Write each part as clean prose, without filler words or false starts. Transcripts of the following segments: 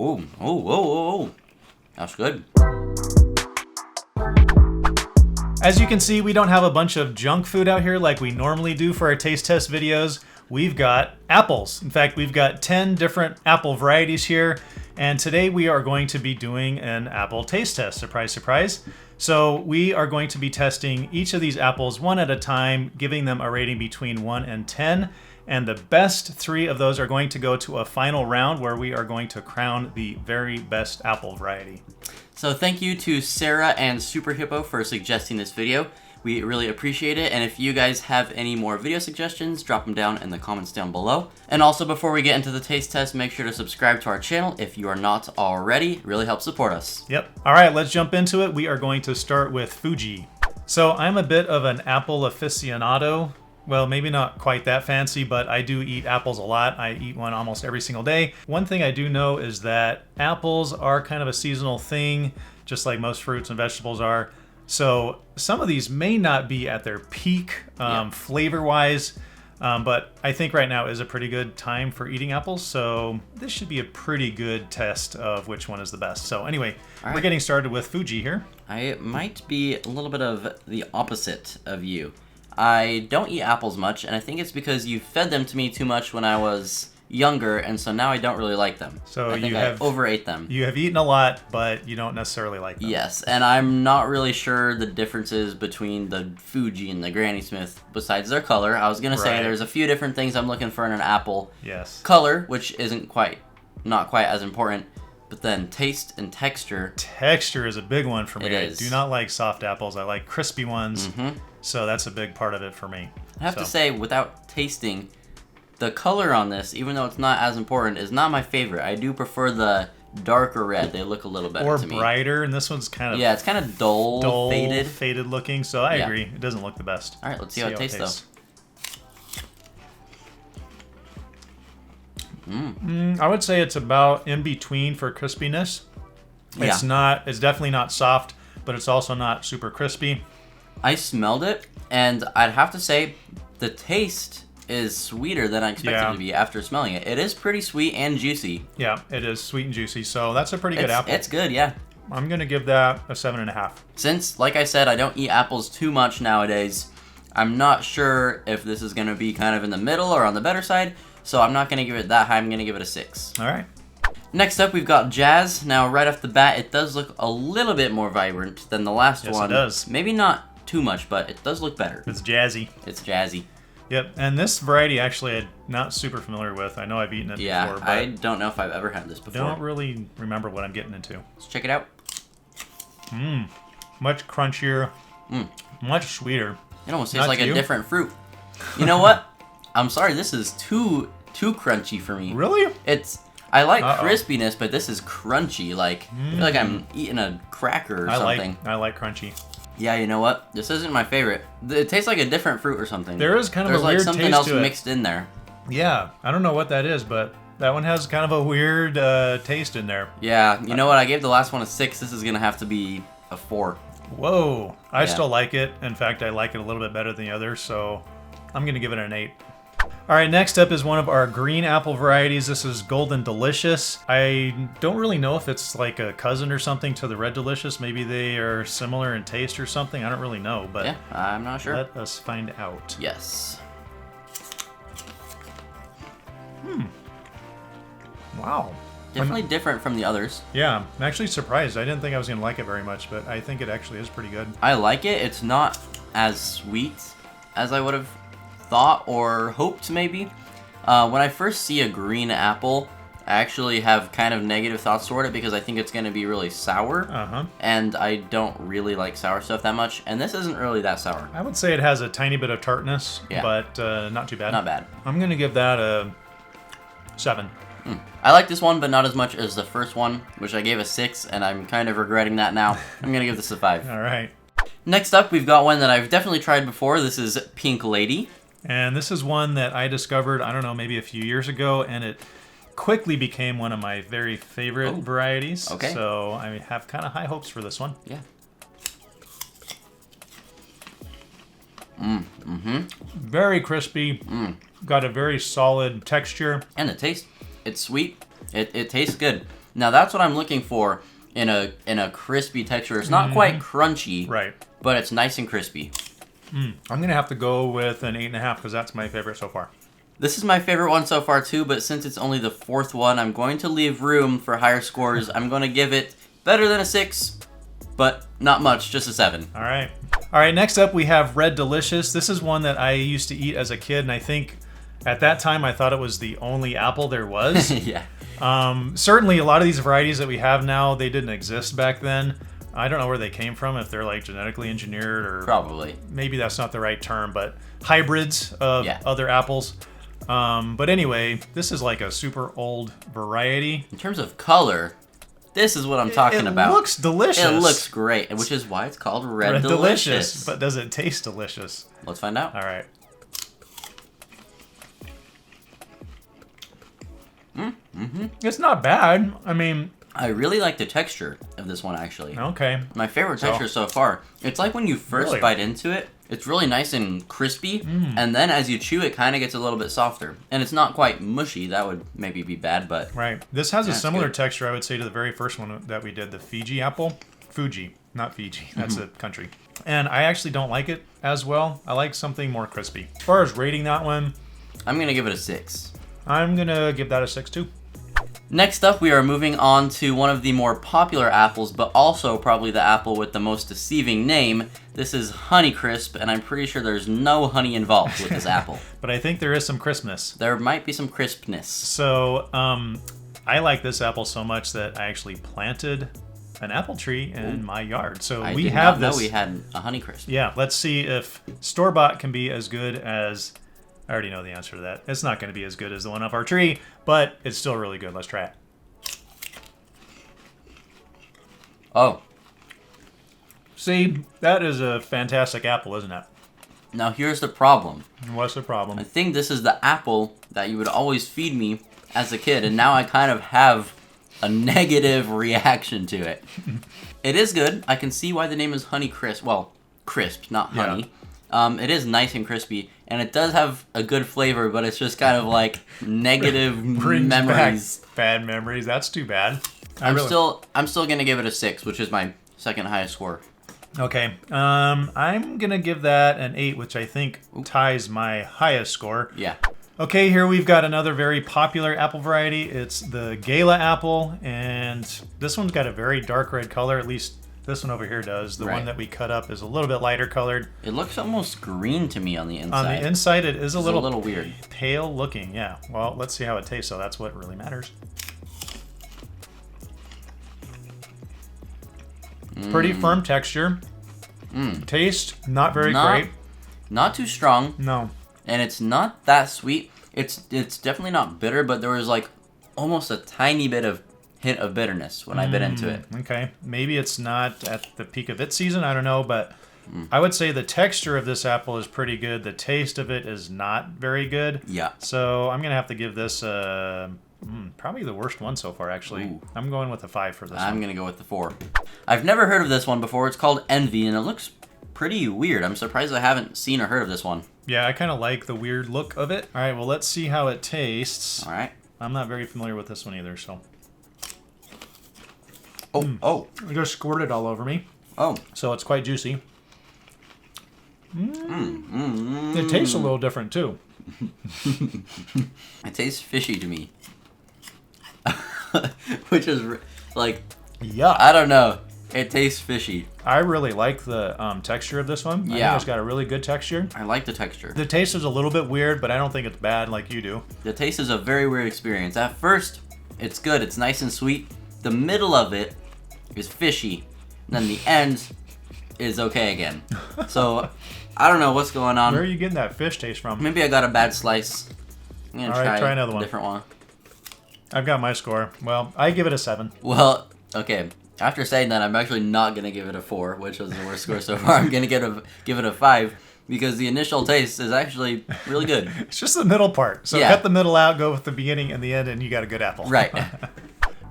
Oh, oh. That's good. As you can see, we don't have a bunch of junk food out here like we normally do for our taste test videos. We've got apples. In fact, we've got 10 different apple varieties here. And today we are going to be doing an apple taste test. Surprise, surprise. So we are going to be testing each of these apples one at a time, giving them a rating between 1 and 10. And the best 3 of those are going to go to a final round where we are going to crown the very best apple variety. So thank you to Sarah and Super Hippo for suggesting this video. We really appreciate it, and if you guys have any more video suggestions, drop them down in the comments down below. And also, before we get into the taste test, make sure to subscribe to our channel if you are not already. It really helps support us. Yep. All right, let's jump into it. We are going to start with Fuji. So I'm a bit of an apple aficionado. Well, maybe not quite that fancy, but I do eat apples a lot. I eat one almost every single day. One thing I do know is that apples are kind of a seasonal thing, just like most fruits and vegetables are. So some of these may not be at their peak flavor-wise, but I think right now is a pretty good time for eating apples. So this should be a pretty good test of which one is the best. So anyway, we're getting started with Fuji here. I might be a little bit of the opposite of you. I don't eat apples much, and I think it's because you fed them to me too much when I was younger, and so now I don't really like them. So I think I overate them. You have eaten a lot, but you don't necessarily like them. Yes, and I'm not really sure the differences between the Fuji and the Granny Smith besides their color. I was going to say there's a few different things I'm looking for in an apple. Yes. Color, which isn't not quite as important, but then taste and texture. Texture is a big one for me. It is. I do not like soft apples. I like crispy ones. Mm-hmm. So that's a big part of it for me. I have to say, without tasting, the color on this, even though it's not as important, is not my favorite. I do prefer the darker red. They look a little better to me. Or brighter, and this one's kind of... Yeah, it's kind of dull, faded looking, so I agree. It doesn't look the best. All right, let's see how it tastes, though. I would say it's about in between for crispiness. It's definitely not soft, but it's also not super crispy. I smelled it, and I'd have to say the taste is sweeter than I expected it to be after smelling it. It is pretty sweet and juicy. Yeah, it is sweet and juicy, so that's a pretty good apple. It's good, yeah. I'm going to give that a 7.5. Since, like I said, I don't eat apples too much nowadays, I'm not sure if this is going to be kind of in the middle or on the better side, so I'm not going to give it that high. I'm going to give it a 6. All right. Next up, we've got Jazz. Now, right off the bat, it does look a little bit more vibrant than the last one. Yes, it does. Maybe not too much, but it does look better. It's jazzy. It's jazzy. Yep, and this variety actually I'm not super familiar with. I know I've eaten it before, but I don't know if I've ever had this before. I don't really remember what I'm getting into. Let's check it out. Much crunchier, much sweeter. It almost tastes like a different fruit. You know what? I'm sorry, this is too crunchy for me. Really? I like crispiness, but this is crunchy. Like I feel like I'm eating a cracker or something. I like crunchy. Yeah, you know what? This isn't my favorite. It tastes like a different fruit or something. There is kind of a weird taste to it. There's like something else mixed in there. Yeah, I don't know what that is, but that one has kind of a weird taste in there. Yeah, you know what? I gave the last one a 6. This is going to have to be a 4. Whoa. I still like it. In fact, I like it a little bit better than the others, so I'm going to give it an 8. All right, next up is one of our green apple varieties. This is Golden Delicious. I don't really know if it's like a cousin or something to the Red Delicious. Maybe they are similar in taste or something. I don't really know, but yeah, I'm not sure. Let us find out. Yes. Wow. Definitely different from the others. Yeah, I'm actually surprised. I didn't think I was going to like it very much, but I think it actually is pretty good. I like it. It's not as sweet as I would have thought or hoped maybe. When I first see a green apple, I actually have kind of negative thoughts toward it because I think it's going to be really sour. And I don't really like sour stuff that much. And this isn't really that sour. I would say it has a tiny bit of tartness, but not too bad. Not bad. I'm going to give that a 7. I like this one, but not as much as the first one, which I gave a 6, and I'm kind of regretting that now. I'm going to give this a 5. All right. Next up, we've got one that I've definitely tried before. This is Pink Lady. And this is one that I discovered, I don't know, maybe a few years ago, and it quickly became one of my very favorite varieties. Okay. So I have kind of high hopes for this one. Yeah. Very crispy. Got a very solid texture. And the taste, it's sweet. It tastes good. Now that's what I'm looking for in a crispy texture. It's not quite crunchy, Right. but it's nice and crispy. I'm gonna have to go with an 8.5 because that's my favorite so far. This is my favorite one so far too, but since it's only the 4th one, I'm going to leave room for higher scores. I'm going to give it better than a 6, but not much, just a 7. All right. All right, next up we have Red Delicious. This is one that I used to eat as a kid, and I think at that time I thought it was the only apple there was. Yeah. Certainly a lot of these varieties that we have now, they didn't exist back then. I don't know where they came from, if they're like genetically engineered or... Probably. Maybe that's not the right term, but hybrids of other apples. But anyway, this is like a super old variety. In terms of color, this is what I'm talking about. It looks delicious. It looks great, which is why it's called Red Delicious. But does it taste delicious? Let's find out. All right. It's not bad. I mean... I really like the texture of this one, actually. Okay. My favorite texture so far. It's like when you first bite into it, it's really nice and crispy, and then as you chew, it kind of gets a little bit softer. And it's not quite mushy. That would maybe be bad, but... Right. This has a similar texture, I would say, to the very first one that we did, the Fiji apple. Fuji, not Fiji. That's a country. And I actually don't like it as well. I like something more crispy. As far as rating that one... I'm going to give it a 6. I'm going to give that a 6, too. Next up, we are moving on to one of the more popular apples, but also probably the apple with the most deceiving name. This is Honeycrisp, and I'm pretty sure there's no honey involved with this apple. But I think there is some crispness. There might be some crispness. So, I like this apple so much that I actually planted an apple tree in my yard. So I we did have not this. know we had a Honeycrisp. Yeah, let's see if store-bought can be as good as... I already know the answer to that. It's not going to be as good as the one off our tree, but it's still really good. Let's try it. Oh. See, that is a fantastic apple, isn't it? Now here's the problem. What's the problem? I think this is the apple that you would always feed me as a kid, and now I kind of have a negative reaction to it. It is good. I can see why the name is Honeycrisp. Well, crisp, not honey. It is nice and crispy, and it does have a good flavor, but it's just kind of like negative memories. Back bad memories. That's too bad. I'm still gonna give it a 6, which is my second highest score. Okay. I'm gonna give that an 8, which I think ties my highest score. Yeah. Okay, here we've got another very popular apple variety. It's the Gala apple, and this one's got a very dark red color, at least this one over here does. The one that we cut up is a little bit lighter colored. It looks almost green to me on the inside. On the inside, it is a little weird. Pale looking, yeah. Well, let's see how it tastes, so that's what really matters. Pretty firm texture. Taste, not very great. Not too strong. No. And it's not that sweet. It's definitely not bitter, but there was like almost a tiny bit of hint of bitterness when I bit into it. Okay. Maybe it's not at the peak of its season, I don't know, but I would say the texture of this apple is pretty good. The taste of it is not very good. Yeah. So I'm going to have to give this probably the worst one so far, actually. Ooh. I'm going with a 5 for this one. I'm going to go with the 4. I've never heard of this one before. It's called Envy, and it looks pretty weird. I'm surprised I haven't seen or heard of this one. Yeah, I kind of like the weird look of it. All right, well, let's see how it tastes. All right. I'm not very familiar with this one either, so... Oh. It just squirted all over me. Oh. So it's quite juicy. It tastes a little different, too. It tastes fishy to me. Which is, like... Yeah. I don't know. It tastes fishy. I really like the texture of this one. I think it's got a really good texture. I like the texture. The taste is a little bit weird, but I don't think it's bad like you do. The taste is a very weird experience. At first, it's good. It's nice and sweet. The middle of it is fishy. And then the end is okay again. So, I don't know what's going on. Where are you getting that fish taste from? Maybe I got a bad slice. I'm going to try another one. Different one. I've got my score. Well, I give it a 7. Well, okay. After saying that, I'm actually not going to give it a 4, which was the worst score so far. I'm going to give it a 5 because the initial taste is actually really good. It's just the middle part. So cut the middle out, go with the beginning and the end, and you got a good apple. Right.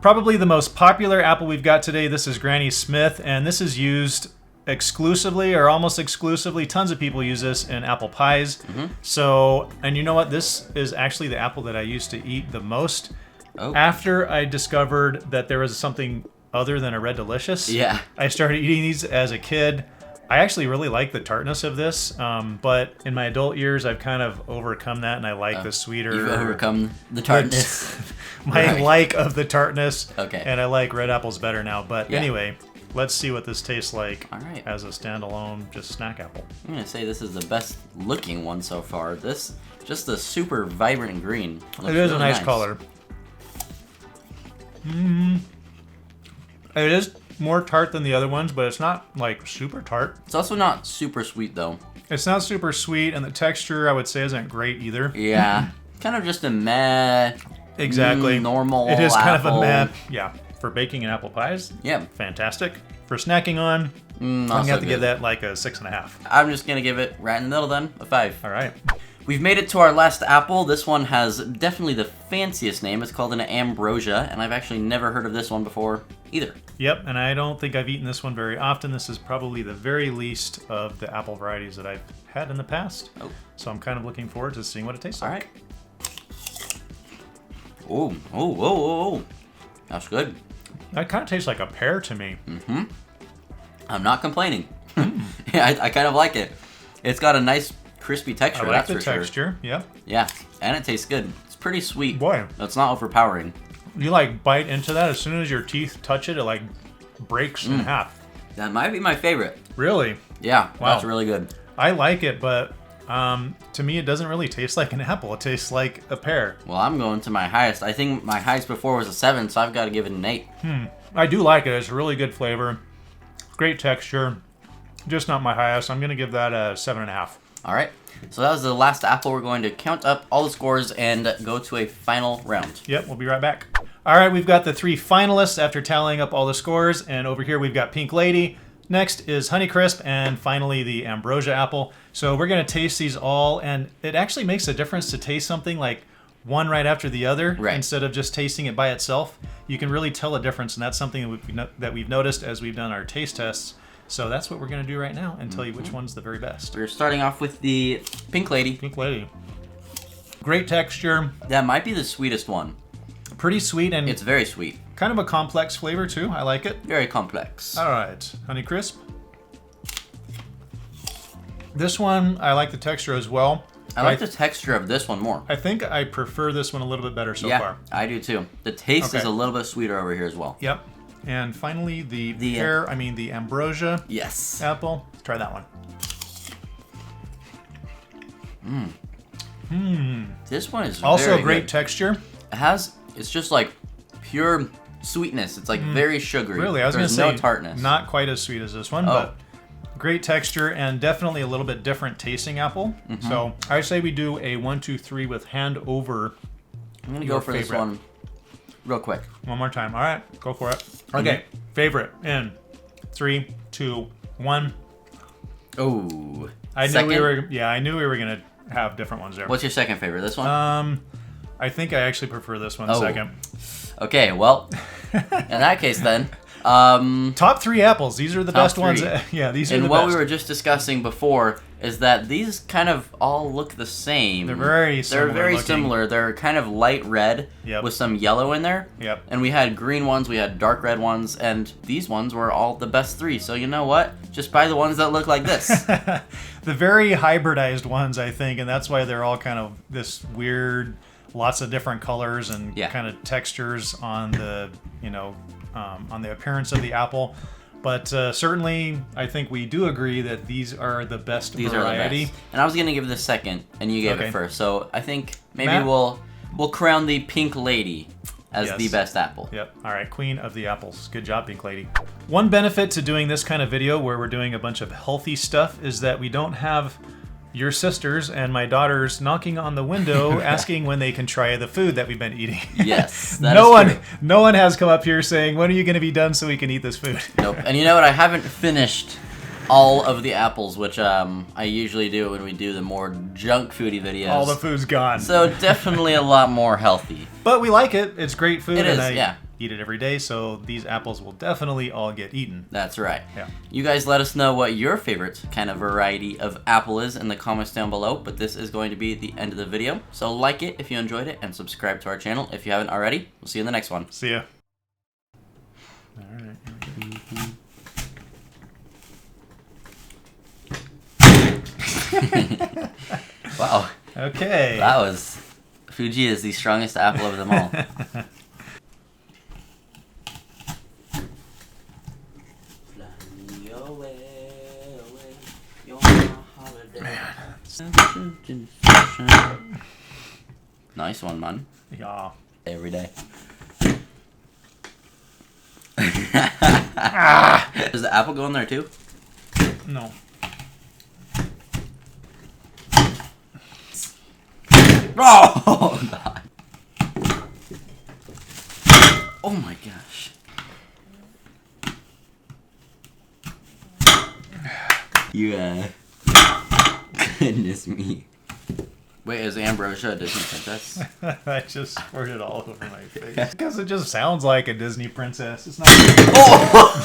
Probably the most popular apple we've got today. This is Granny Smith, and this is used exclusively or almost exclusively. Tons of people use this in apple pies. So, and you know what? This is actually the apple that I used to eat the most Oh. After I discovered that there was something other than a Red Delicious, Yeah. I started eating these as a kid. I actually really like the tartness of this, but in my adult years, I've kind of overcome that, and I like the sweeter... You've overcome the tartness. my like of the tartness, Okay. and I like red apples better now. But Yeah. anyway, let's see what this tastes like All right. as a standalone just snack apple. I'm going to say this is the best looking one so far. This, just the super vibrant green. Looks It is a really nice color. It is more tart than the other ones, but it's not like super tart. It's also not super sweet though. It's not super sweet, and the texture I would say isn't great either. Yeah. Kind of just a meh. Exactly. Normal It is kind apple. of a meh. Yeah. For baking and apple pies, Yeah. fantastic. For snacking on, I'm Not gonna so have to give good. that like a 6.5. I'm just gonna give it right in the middle then, a 5. All right. We've made it to our last apple. This one has definitely the fanciest name. It's called an Ambrosia, and I've actually never heard of this one before either. Yep, and I don't think I've eaten this one very often. This is probably the very least of the apple varieties that I've had in the past. Oh. So I'm kind of looking forward to seeing what it tastes All like. right. Oh. That's good. That kind of tastes like a pear to me. I'm not complaining. Yeah, I kind of like it. It's got a nice crispy texture, I like that's the for sure. texture. Yep. Yeah, and it tastes good. It's pretty sweet. Boy. It's not overpowering. You like bite into that, as soon as your teeth touch it, it like breaks in half. That might be my favorite. Really? Yeah, Wow. that's really good. I like it, but to me it doesn't really taste like an apple. It tastes like a pear. Well, I'm going to my highest. I think my highest before was a 7, so I've got to give it an 8. I do like it. It's a really good flavor. Great texture. Just not my highest. I'm going to give that a 7.5. All right. So that was the last apple. We're going to count up all the scores and go to a final round. Yep, we'll be right back. All right, we've got the 3 finalists after tallying up all the scores, and over here we've got Pink Lady. Next is Honeycrisp, and finally the Ambrosia apple. So we're going to taste these all, and it actually makes a difference to taste something like one right after the other, Right. instead of just tasting it by itself. You can really tell a difference, and that's something that we've noticed as we've done our taste tests. So that's what we're going to do right now and tell you which one's the very best. We're starting off with the Pink Lady. Pink Lady. Great texture, That might be the sweetest one. pretty sweet, and It's very sweet. kind of a complex flavor too. I like it. Very complex. All right, Honeycrisp. This one, I like the texture as well. I like the texture of this one more. I think I prefer this one a little bit better so Yeah, far. I do too. The taste is Okay. a little bit sweeter over here as well. Yep. And finally, the Ambrosia Yes. apple. Let's try that one. This one is Also very a great good. texture. It's just like pure sweetness. It's like very sugary. Really, I was going to There's say no tartness. not quite as sweet as this one, Oh. but great texture and definitely a little bit different tasting apple. So I say we do a 1, 2, 3 with hand over. I'm gonna your go for this favorite. one real quick. One more time. All right, go for it. Okay, favorite in 3, 2, 1. Oh. I knew we were gonna have different ones there. What's your second favorite? This one? I think I actually prefer this one Oh. second. Okay, well, in that case then, Top 3 apples. These are the Top best ones. 3. Yeah, these are and the what best. we were just discussing before is that these kind of all look the same. They're very similar They're very looking. similar. They're kind of light red Yep. with some yellow in there. Yep. And we had green ones, we had dark red ones, and these ones were all the best 3. So you know what? Just buy the ones that look like this. The very hybridized ones, I think, and that's why they're all kind of this weird, lots of different colors and Yeah. kind of textures on the, on the appearance of the apple. But certainly, I think we do agree that these are the best These variety. are the best. And I was gonna give this second, and you gave Okay. it first. So I think maybe Matt? we'll crown the Pink Lady as Yes. the best apple. Yep. All right, queen of the apples. Good job, Pink Lady. One benefit to doing this kind of video where we're doing a bunch of healthy stuff is that we don't have your sisters and my daughters knocking on the window asking when they can try the food that we've been eating. Yes, that no is one true. no one has come up here saying, "When are you going to be done so we can eat this food?" Nope. And you know what? I haven't finished all of the apples, which I usually do when we do the more junk foodie videos. All the food's gone. So definitely a lot more healthy. But we like it. It's great food. It is, and yeah. eat it every day, so these apples will definitely all get eaten. That's right. Yeah. You guys let us know what your favorite kind of variety of apple is in the comments down below, but this is going to be the end of the video. So like it if you enjoyed it, and subscribe to our channel if you haven't already. We'll see you in the next one. See ya. All right. Wow. Okay. That was... Fuji is the strongest apple of them all. Nice one, man. Yeah. Every day. Ah! Does the apple go in there too? No. Oh, God. Oh my gosh. You, goodness me. Wait, is Ambrosia a Disney princess? I just squirted all over my face. Because it just sounds like a Disney princess. It's not. Oh!